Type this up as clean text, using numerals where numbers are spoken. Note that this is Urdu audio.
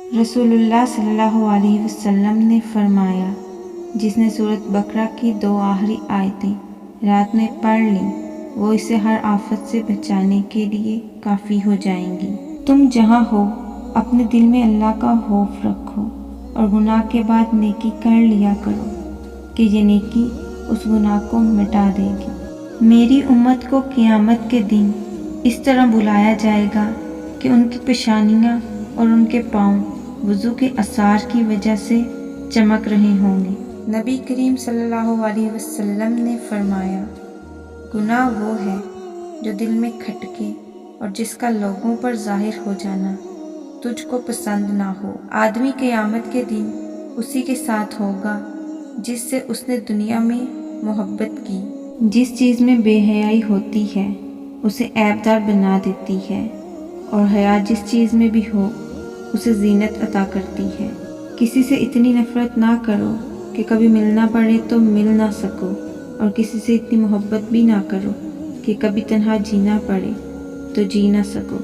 رسول اللہ صلی اللہ علیہ وسلم نے فرمایا، جس نے سورۃ بقرہ کی 2 آخری آیتیں رات میں پڑھ لیں وہ اسے ہر آفت سے بچانے کے لیے کافی ہو جائیں گی۔ تم جہاں ہو اپنے دل میں اللہ کا خوف رکھو اور گناہ کے بعد نیکی کر لیا کرو کہ یہ نیکی اس گناہ کو مٹا دے گی۔ میری امت کو قیامت کے دن اس طرح بلایا جائے گا کہ ان کی پیشانیاں اور ان کے پاؤں وضو کے اثار کی وجہ سے چمک رہے ہوں گے۔ نبی کریم صلی اللہ علیہ وسلم نے فرمایا، گناہ وہ ہے جو دل میں کھٹکے اور جس کا لوگوں پر ظاہر ہو جانا تجھ کو پسند نہ ہو۔ آدمی قیامت کے دن اسی کے ساتھ ہوگا جس سے اس نے دنیا میں محبت کی۔ جس چیز میں بے حیائی ہوتی ہے اسے عیبدار بنا دیتی ہے، اور حیا جس چیز میں بھی ہو اسے زینت عطا کرتی ہے۔ کسی سے اتنی نفرت نہ کرو کہ کبھی ملنا پڑے تو مل نہ سکو، اور کسی سے اتنی محبت بھی نہ کرو کہ کبھی تنہا جینا پڑے تو جی نہ سکو۔